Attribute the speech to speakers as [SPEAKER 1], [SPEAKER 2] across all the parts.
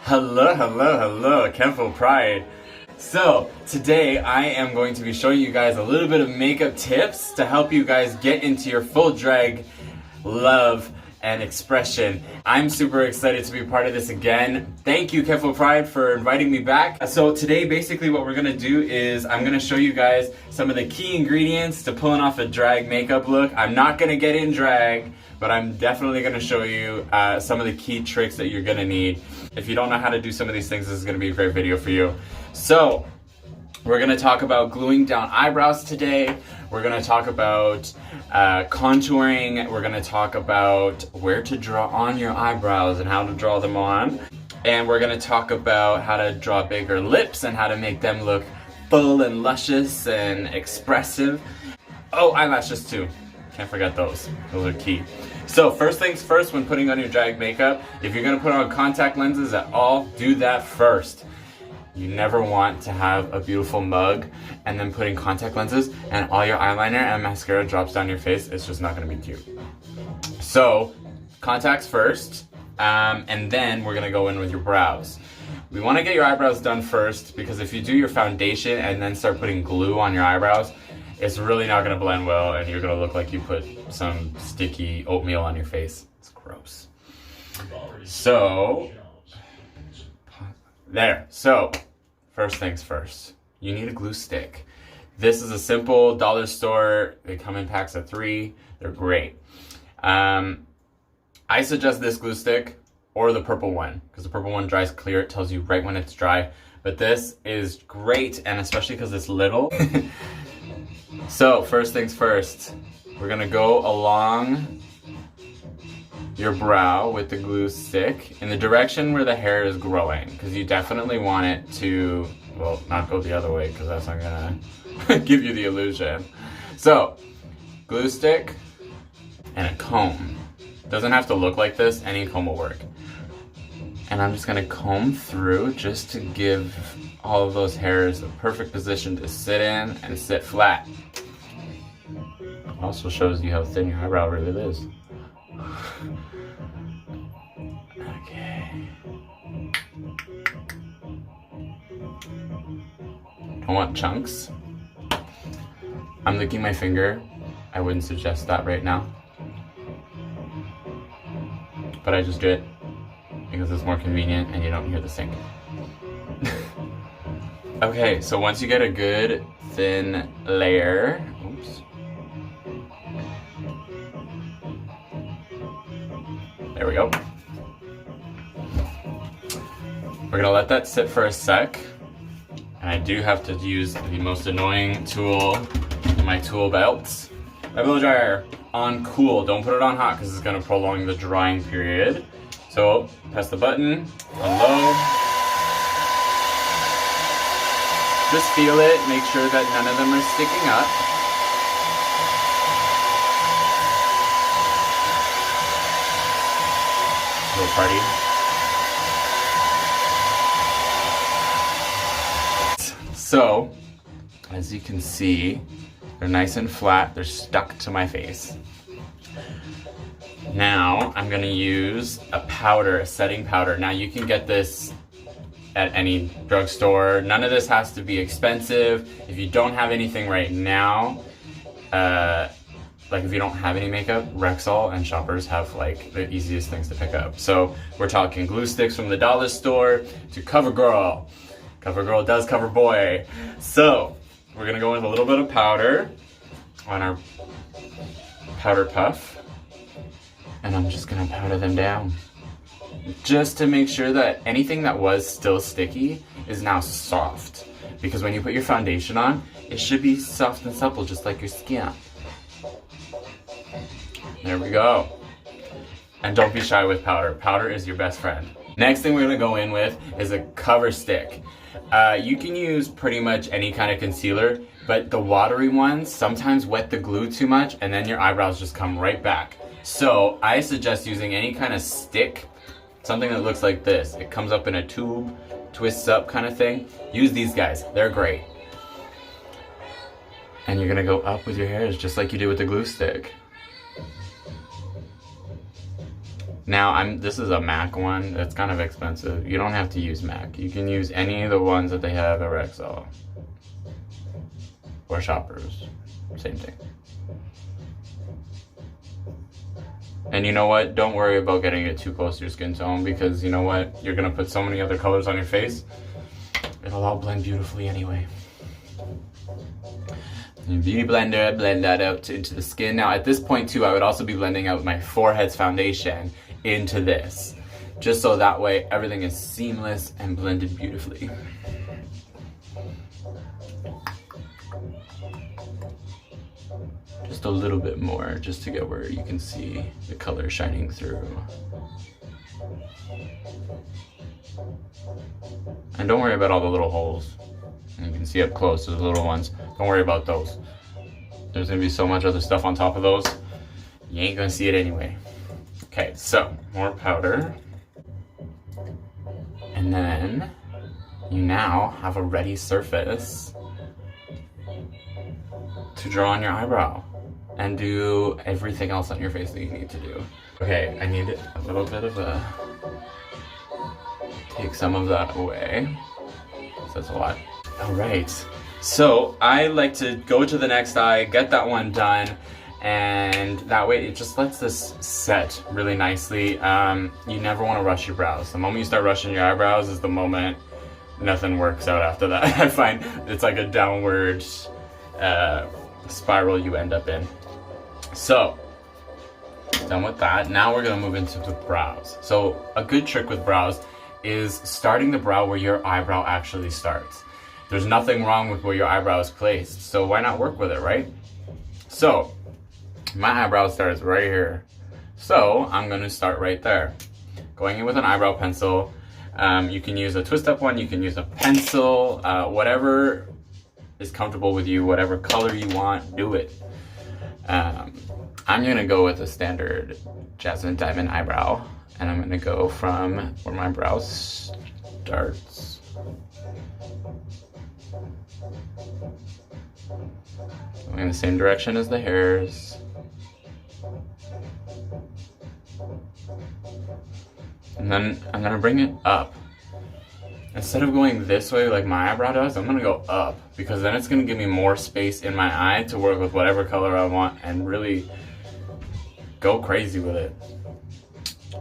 [SPEAKER 1] Hello, hello, hello, Kenful Pride. So, today I am going to be showing you guys a little bit of makeup tips to help you guys get into your full drag love and expression. I'm super excited to be part of this again. Thank you, Kenful Pride, for inviting me back. So today, basically what we're gonna do is I'm gonna show you guys some of the key ingredients to pulling off a drag makeup look. I'm not gonna get in drag, but I'm definitely gonna show you some of the key tricks that you're gonna need. If you don't know how to do some of these things, this is gonna be a great video for you. So, we're gonna talk about gluing down eyebrows today. We're gonna talk about contouring. We're gonna talk about where to draw on your eyebrows and how to draw them on. And we're gonna talk about how to draw bigger lips and how to make them look full and luscious and expressive. Oh, eyelashes too. Can't forget those. Those are key. So first things first, when putting on your drag makeup, if you're gonna put on contact lenses at all, do that first. You never want to have a beautiful mug and then putting contact lenses and all your eyeliner and mascara drops down your face. It's just not gonna be cute. So, contacts first, and then we're gonna go in with your brows. We wanna get your eyebrows done first because if you do your foundation and then start putting glue on your eyebrows, it's really not gonna blend well and you're gonna look like you put some sticky oatmeal on your face. It's gross. So, there. So, first things first. You need a glue stick. This is a simple dollar store. They come in packs of 3. They're great. I suggest this glue stick or the purple one because the purple one dries clear. It tells you right when it's dry. But this is great, and especially because it's little. So, first things first. We're going to go along your brow with the glue stick in the direction where the hair is growing, because you definitely want it to, well, not go the other way because that's not gonna give you the illusion. So, glue stick and a comb. Doesn't have to look like this, any comb will work. And I'm just gonna comb through just to give all of those hairs a perfect position to sit in and sit flat. Also shows you how thin your eyebrow really is. Okay. Don't want chunks. I'm licking my finger. I wouldn't suggest that right now. But I just do it because it's more convenient and you don't hear the sink. Okay, so once you get a good thin layer, oops. There we go. We're gonna let that sit for a sec. And I do have to use the most annoying tool in my tool belt. My blow dryer on cool. Don't put it on hot because it's gonna prolong the drying period. So press the button on low. Just feel it, make sure that none of them are sticking up. Little party. So, as you can see, they're nice and flat, they're stuck to my face. Now, I'm gonna use a powder, a setting powder. Now you can get this at any drugstore. None of this has to be expensive. If you don't have anything right now, like if you don't have any makeup, Rexall and Shoppers have like the easiest things to pick up. So we're talking glue sticks from the dollar store to CoverGirl. CoverGirl does cover boy. So we're gonna go with a little bit of powder on our powder puff. And I'm just gonna powder them down. Just to make sure that anything that was still sticky is now soft. Because when you put your foundation on, it should be soft and supple just like your skin. There we go. And don't be shy with powder. Powder is your best friend. Next thing we're gonna go in with is a cover stick. You can use pretty much any kind of concealer, but the watery ones sometimes wet the glue too much and then your eyebrows just come right back. So I suggest using any kind of stick, something that looks like this. It comes up in a tube, twists up kind of thing. Use these guys, they're great. And you're gonna go up with your hairs just like you did with the glue stick. Now, this is a MAC one. It's kind of expensive. You don't have to use MAC. You can use any of the ones that they have at Rexall. Or Shoppers. Same thing. And you know what? Don't worry about getting it too close to your skin tone, because you know what? You're gonna put so many other colors on your face. It'll all blend beautifully anyway. And Beauty Blender, blend that out into the skin. Now at this point too, I would also be blending out my forehead's foundation into this, just so that way everything is seamless and blended beautifully. Just a little bit more, just to get where you can see the color shining through. And don't worry about all the little holes. You can see up close, those little ones. Don't worry about those. There's gonna be so much other stuff on top of those, you ain't gonna see it anyway. Okay, so more powder. And then you now have a ready surface to draw on your eyebrow and do everything else on your face that you need to do. Okay, I need a little bit of take some of that away. That's a lot. All right, so I like to go to the next eye, get that one done, and that way it just lets this set really nicely. You never want to rush your brows. The moment you start rushing your eyebrows is the moment nothing works out after that. I find it's like a downward spiral you end up in. So, done with that. Now we're gonna move into the brows. So a good trick with brows is starting the brow where your eyebrow actually starts. There's nothing wrong with where your eyebrow is placed, so why not work with it, right? So, my eyebrow starts right here. So, I'm gonna start right there. Going in with an eyebrow pencil. You can use a twist up one, you can use a pencil, whatever is comfortable with you, whatever color you want, do it. I'm gonna go with a standard Jasmine Dymond eyebrow, and I'm gonna go from where my brow starts. Going in the same direction as the hairs. And then I'm gonna bring it up. Instead of going this way like my eyebrow does, I'm gonna go up, because then it's gonna give me more space in my eye to work with whatever color I want and really go crazy with it.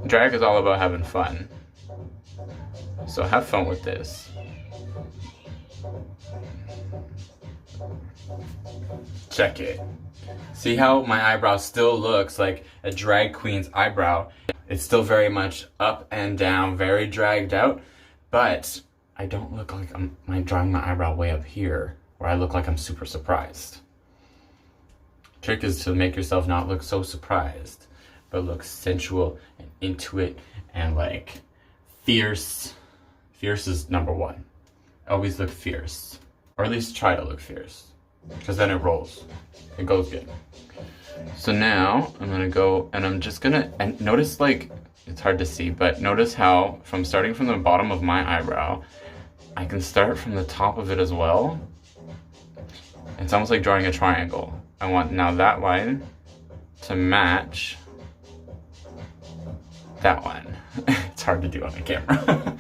[SPEAKER 1] Drag is all about having fun. So have fun with this. Check it. See how my eyebrow still looks like a drag queen's eyebrow? It's still very much up and down, very dragged out, but I don't look like I'm drawing my eyebrow way up here, where I look like I'm super surprised. Trick is to make yourself not look so surprised, but look sensual and into it and like fierce. Fierce is number one. Always look fierce, or at least try to look fierce, because then it rolls. It goes good. So now I'm gonna go and I'm just gonna, and notice, like, it's hard to see, but notice how from starting from the bottom of my eyebrow, I can start from the top of it as well. It's almost like drawing a triangle. I want now that line to match that one. It's hard to do on the camera.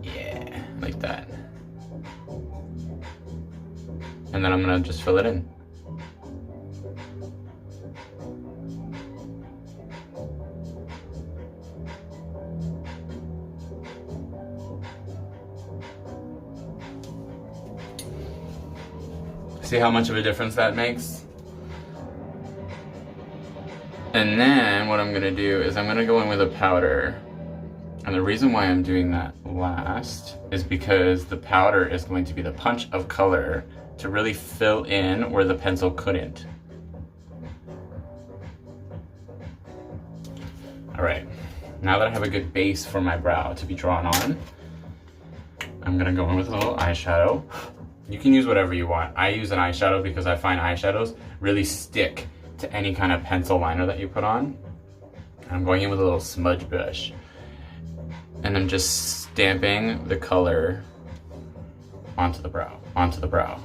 [SPEAKER 1] Yeah, like that. And then I'm gonna just fill it in. See how much of a difference that makes? And then what I'm gonna do is I'm gonna go in with a powder. And the reason why I'm doing that last is because the powder is going to be the punch of color to really fill in where the pencil couldn't. All right, now that I have a good base for my brow to be drawn on, I'm gonna go in with a little eyeshadow. You can use whatever you want. I use an eyeshadow because I find eyeshadows really stick to any kind of pencil liner that you put on. I'm going in with a little smudge brush, and I'm just stamping the color onto the brow, onto the brow.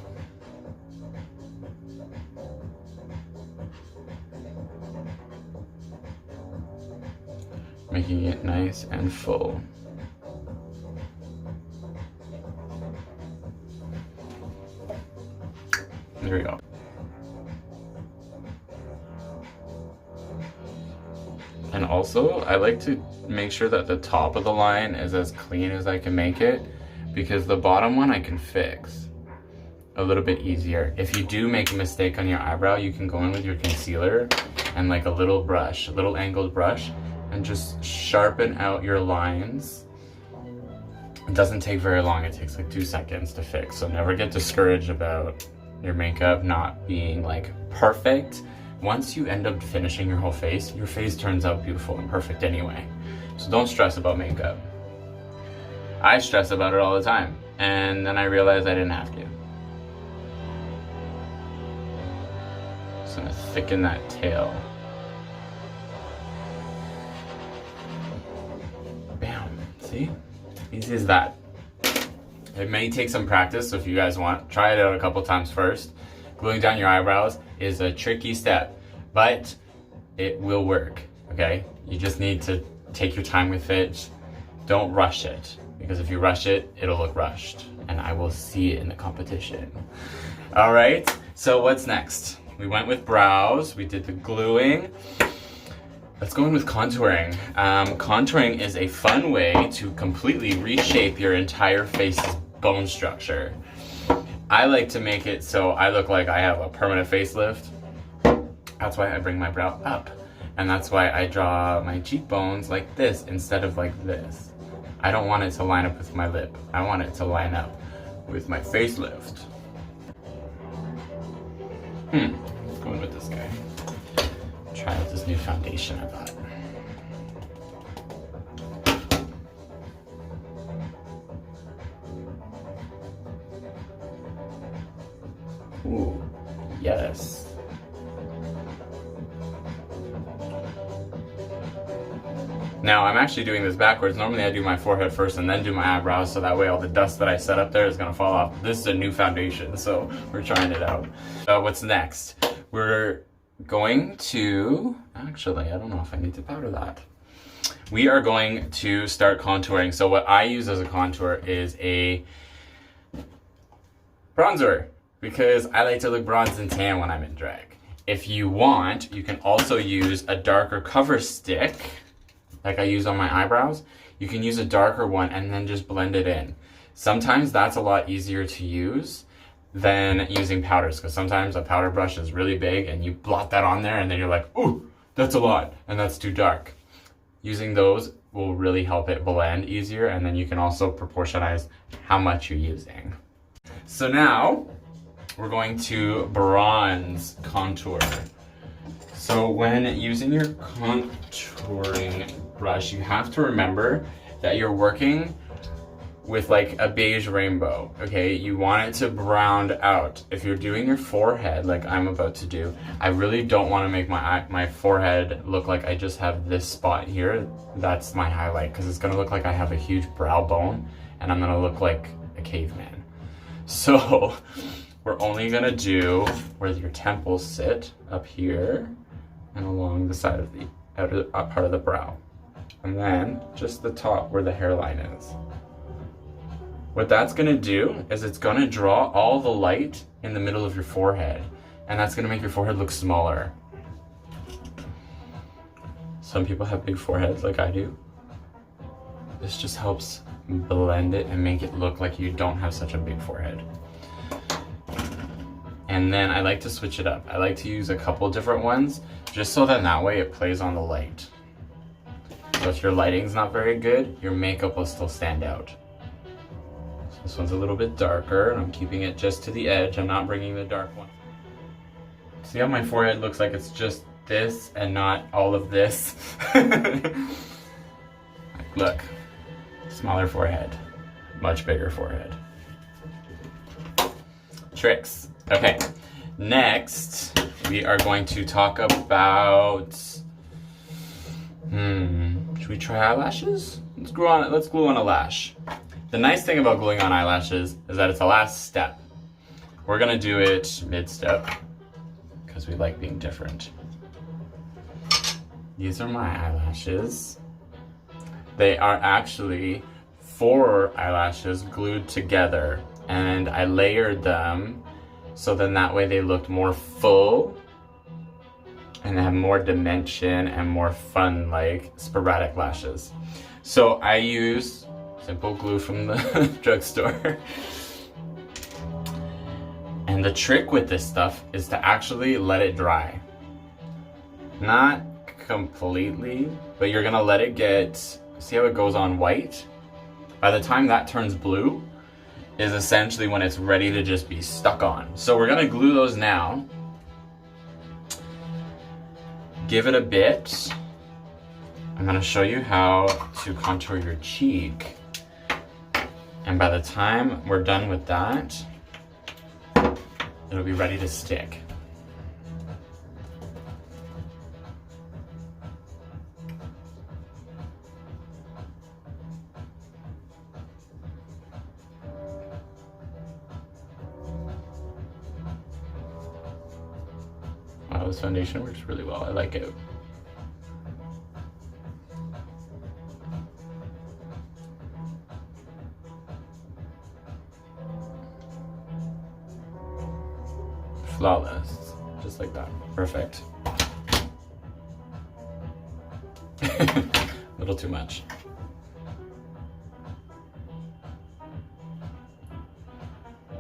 [SPEAKER 1] Making it nice and full. There we go. And also, I like to make sure that the top of the line is as clean as I can make it, because the bottom one I can fix a little bit easier. If you do make a mistake on your eyebrow, you can go in with your concealer and like a little brush, a little angled brush, and just sharpen out your lines. It doesn't take very long. It takes like 2 seconds to fix. So never get discouraged about your makeup not being like perfect. Once you end up finishing your whole face, your face turns out beautiful and perfect anyway. So don't stress about makeup. I stress about it all the time, and then I realized I didn't have to. Just gonna thicken that tail. Bam, see? Easy as that. It may take some practice, so if you guys want, try it out a couple times first. Gluing down your eyebrows is a tricky step, but it will work, okay? You just need to take your time with it. Don't rush it, because if you rush it, it'll look rushed, and I will see it in the competition. All right, so what's next? We went with brows, we did the gluing. Let's go in with contouring. Contouring is a fun way to completely reshape your entire face's bone structure. I like to make it so I look like I have a permanent facelift. That's why I bring my brow up. And that's why I draw my cheekbones like this instead of like this. I don't want it to line up with my lip. I want it to line up with my facelift. Let's go in with this guy. Try out this new foundation I bought. Ooh, yes. Now I'm actually doing this backwards. Normally I do my forehead first and then do my eyebrows, so that way all the dust that I set up there is gonna fall off. This is a new foundation, so we're trying it out. What's next? We're going to, actually, I don't know if I need to powder that. We are going to start contouring. So what I use as a contour is a bronzer, because I like to look bronze and tan when I'm in drag. If you want, you can also use a darker cover stick, like I use on my eyebrows. You can use a darker one and then just blend it in. Sometimes that's a lot easier to use than using powders, because sometimes a powder brush is really big and you blot that on there and then you're like, ooh, that's a lot and that's too dark. Using those will really help it blend easier, and then you can also proportionize how much you're using. So now we're going to bronze contour. So when using your contouring brush, you have to remember that you're working with like a beige rainbow, okay? You want it to brown out. If you're doing your forehead like I'm about to do, I really don't want to make my forehead look like I just have this spot here. That's my highlight, because it's gonna look like I have a huge brow bone and I'm gonna look like a caveman. So we're only gonna do where your temples sit, up here and along the side of the outer part of the brow. And then just the top where the hairline is. What that's gonna do is it's gonna draw all the light in the middle of your forehead, and that's gonna make your forehead look smaller. Some people have big foreheads like I do. This just helps blend it and make it look like you don't have such a big forehead. And then I like to switch it up. I like to use a couple different ones, just so that way it plays on the light. So if your lighting's not very good, your makeup will still stand out. So this one's a little bit darker, and I'm keeping it just to the edge. I'm not bringing the dark one. See how my forehead looks like it's just this and not all of this? Look, smaller forehead, much bigger forehead. Tricks. Okay, next we are going to talk about, should we try eyelashes? Let's glue on a lash. The nice thing about gluing on eyelashes is that it's the last step. We're gonna do it mid-step because we like being different. These are my eyelashes. They are actually 4 eyelashes glued together, and I layered them so then that way they looked more full and they have more dimension and more fun, like sporadic lashes. So I use simple glue from the drugstore. And the trick with this stuff is to actually let it dry. Not completely, but you're gonna let it get, see how it goes on white? By the time that turns blue is essentially when it's ready to just be stuck on. So we're gonna glue those now. Give it a bit. I'm gonna show you how to contour your cheek. And by the time we're done with that, it'll be ready to stick. Wow, this foundation works really well. I like it. Flawless, just like that. Perfect. A little too much.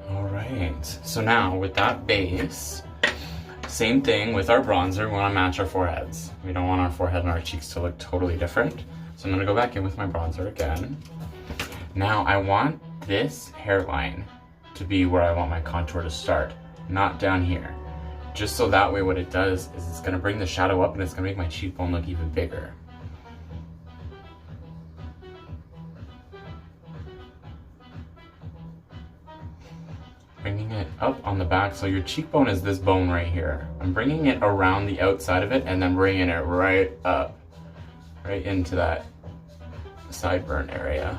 [SPEAKER 1] All right, so now with that base, same thing with our bronzer, we want to match our foreheads. We don't want our forehead and our cheeks to look totally different. So I'm going to go back in with my bronzer again. Now I want this hairline to be where I want my contour to start, not down here. Just so that way what it does is it's going to bring the shadow up and it's going to make my cheekbone look even bigger. Bringing it up on the back, so your cheekbone is this bone right here. I'm bringing it around the outside of it and then bringing it right up, right into that sideburn area.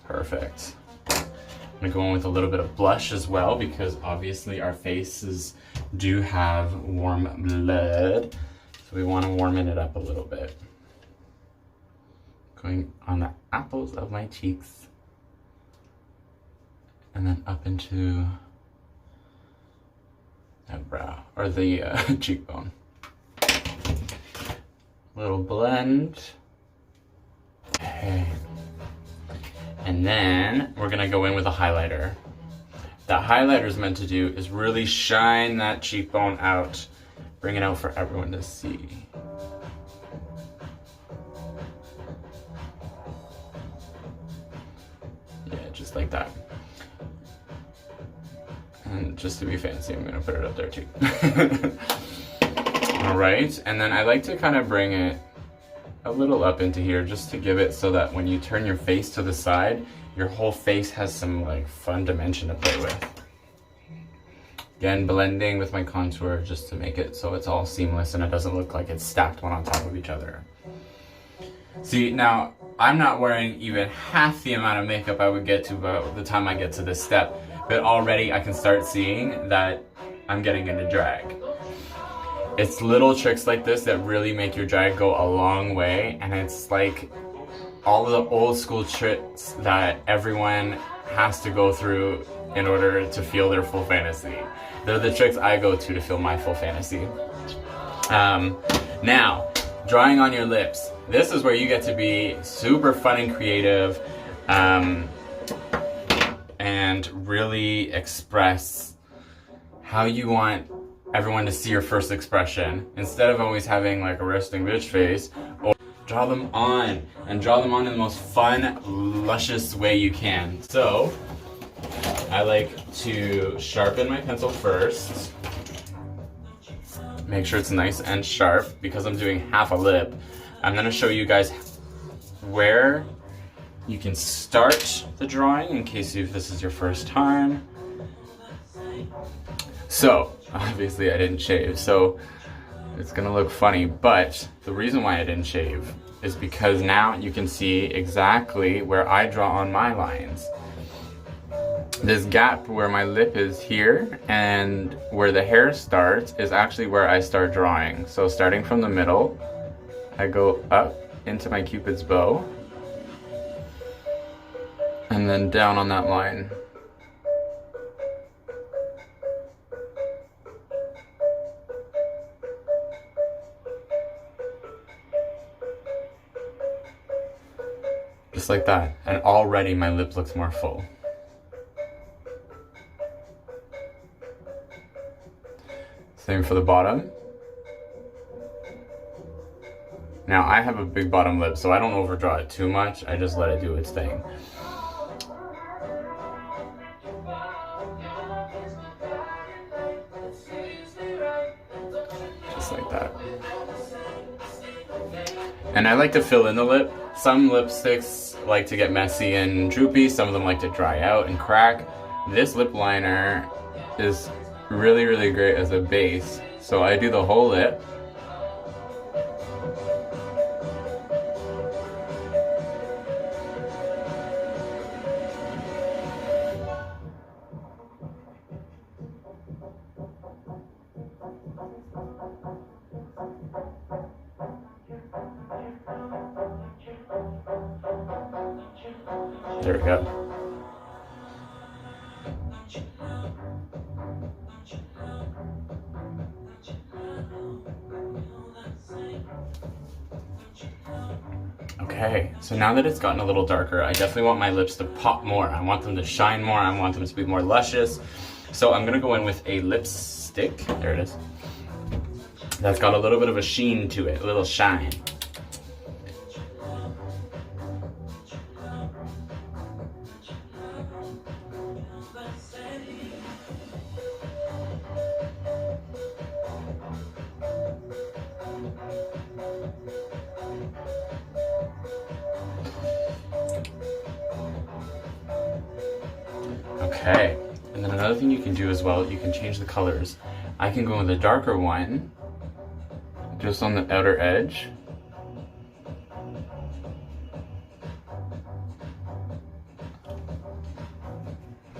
[SPEAKER 1] Perfect. I'm gonna go in with a little bit of blush as well because obviously our faces do have warm blood, so we want to warm it up a little bit. Going on the apples of my cheeks and then up into that brow or the cheekbone. Little blend. Okay. And then we're gonna go in with a highlighter. That highlighter is meant to do is really shine that cheekbone out, bring it out for everyone to see. Just like that. And just to be fancy, I'm gonna put it up there too. All right, and then I like to kind of bring it a little up into here just to give it so that when you turn your face to the side, your whole face has some like fun dimension to play with. Again, blending with my contour just to make it so it's all seamless and it doesn't look like it's stacked one on top of each other. See, now I'm not wearing even half the amount of makeup I would get to by the time I get to this step, but already I can start seeing that I'm getting into drag. It's little tricks like this that really make your drag go a long way, and it's like all of the old school tricks that everyone has to go through in order to feel their full fantasy. They're the tricks I go to feel my full fantasy. Now, drawing on your lips. This is where you get to be super fun and creative and really express how you want everyone to see your first expression. Instead of always having like a resting bitch face, or draw them on and draw them on in the most fun, luscious way you can. So I like to sharpen my pencil first. Make sure it's nice and sharp because I'm doing half a lip. I'm gonna show you guys where you can start the drawing in case this is your first time. So, obviously I didn't shave, so it's gonna look funny, but the reason why I didn't shave is because now you can see exactly where I draw on my lines. This gap where my lip is here and where the hair starts is actually where I start drawing. So starting from the middle, I go up into my Cupid's bow and then down on that line. Just like that, and already my lip looks more full. Same for the bottom. Now I have a big bottom lip, so I don't overdraw it too much. I just let it do its thing. Just like that. And I like to fill in the lip. Some lipsticks like to get messy and droopy. Some of them like to dry out and crack. This lip liner is really, really great as a base. So I do the whole lip. There we go. Okay, so now that it's gotten a little darker, I definitely want my lips to pop more. I want them to shine more. I want them to be more luscious. So I'm gonna go in with a lipstick. There it is. That's got a little bit of a sheen to it, a little shine. Okay, and then another thing you can do as well, you can change the colors. I can go with a darker one, just on the outer edge.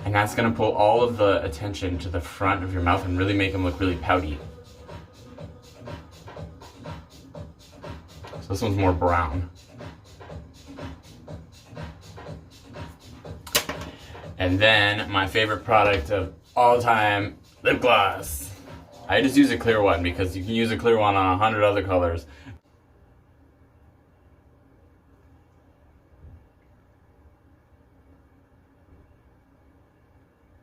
[SPEAKER 1] And that's gonna pull all of the attention to the front of your mouth and really make them look really pouty. So this one's more brown. And then my favorite product of all time, lip gloss. I just use a clear one because you can use a clear one on 100 other colors.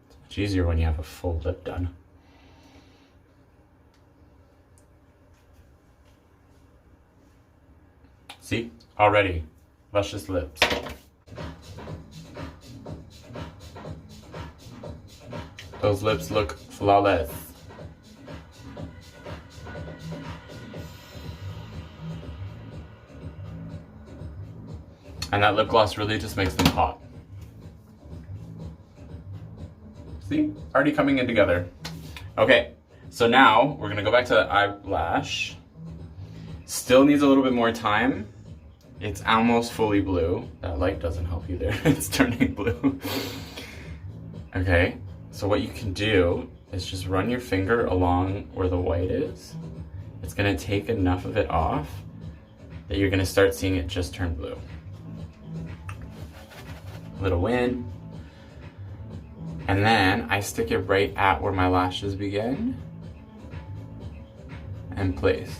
[SPEAKER 1] It's much easier when you have a full lip done. See? Already, luscious lips. Those lips look flawless. And that lip gloss really just makes them pop. See? Already coming in together. Okay, so now we're gonna go back to the eyelash. Still needs a little bit more time. It's almost fully blue. That light doesn't help you there. It's turning blue. Okay. So what you can do is just run your finger along where the white is. It's gonna take enough of it off that you're gonna start seeing it just turn blue. A little wind. And then I stick it right at where my lashes begin and place.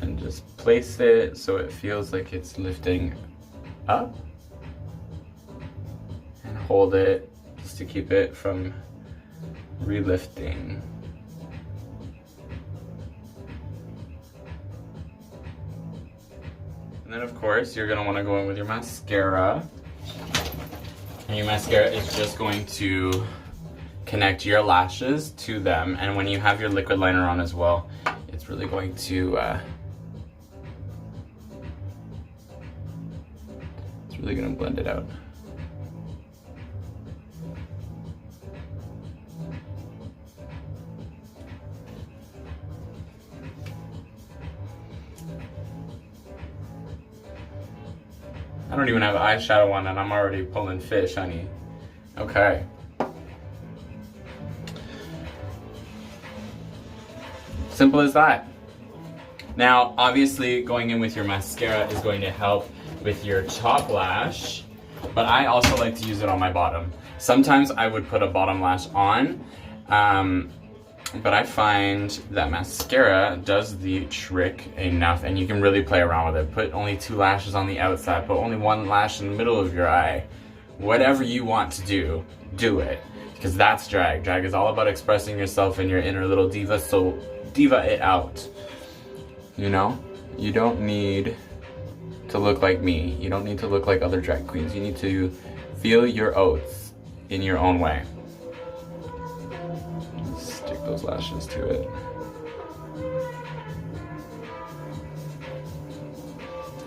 [SPEAKER 1] And just place it so it feels like it's lifting up. And hold it just to keep it from relifting. And then of course, you're gonna wanna go in with your mascara. And your mascara is just going to connect your lashes to them. And when you have your liquid liner on as well, it's really going to really gonna blend it out. I don't even have eyeshadow on and I'm already pulling fish, honey. Okay. Simple as that. Now, obviously, going in with your mascara is going to help with your top lash, but I also like to use it on my bottom. Sometimes I would put a bottom lash on, but I find that mascara does the trick enough, and you can really play around with it. Put only 2 lashes on the outside, put only 1 lash in the middle of your eye. Whatever you want to do, do it. Because that's drag. Drag is all about expressing yourself and your inner little diva, so diva it out. You know? You don't need to look like me. You don't need to look like other drag queens. You need to feel your oats in your own way. Stick those lashes to it.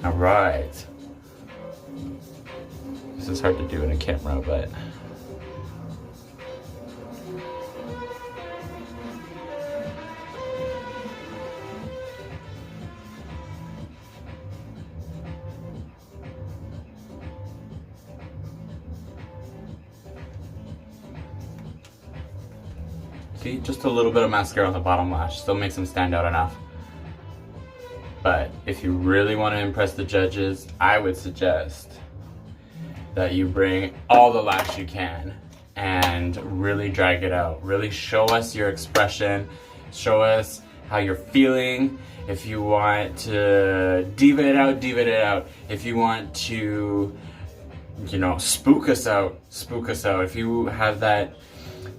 [SPEAKER 1] All right. This is hard to do in a camera, but see, just a little bit of mascara on the bottom lash still makes them stand out enough. But if you really want to impress the judges, I would suggest that you bring all the lash you can and really drag it out. Really show us your expression, show us how you're feeling. If you want to diva it out, diva it out. If you want to, you know, spook us out, spook us out. If you have that,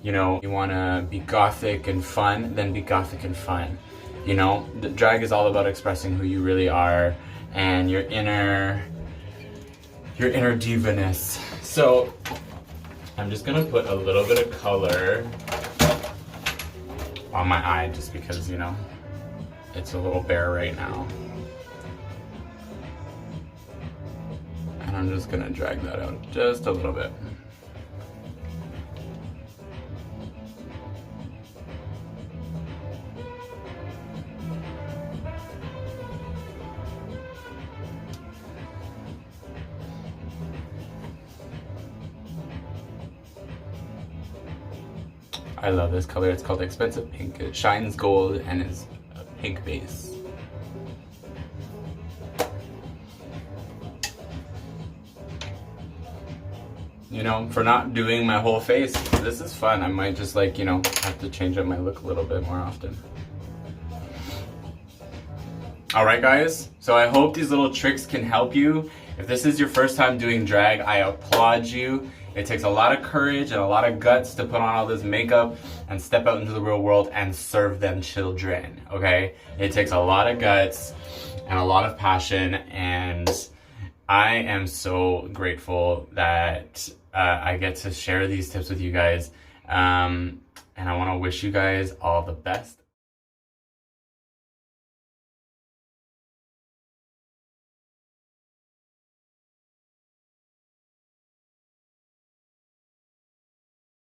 [SPEAKER 1] you know, you want to be gothic and fun, then be gothic and fun. You know, the drag is all about expressing who you really are and your inner divaness. So I'm just gonna put a little bit of color on my eye just because, you know, it's a little bare right now. And I'm just gonna drag that out just a little bit. I love this color. It's called Expensive Pink. It shines gold and is a pink base. You know, for not doing my whole face, this is fun. I might just, like, you know, have to change up my look a little bit more often. Alright guys, so I hope these little tricks can help you. If this is your first time doing drag, I applaud you. It takes a lot of courage and a lot of guts to put on all this makeup and step out into the real world and serve them children, okay? It takes a lot of guts and a lot of passion, and I am so grateful that I get to share these tips with you guys. And I want to wish you guys all the best.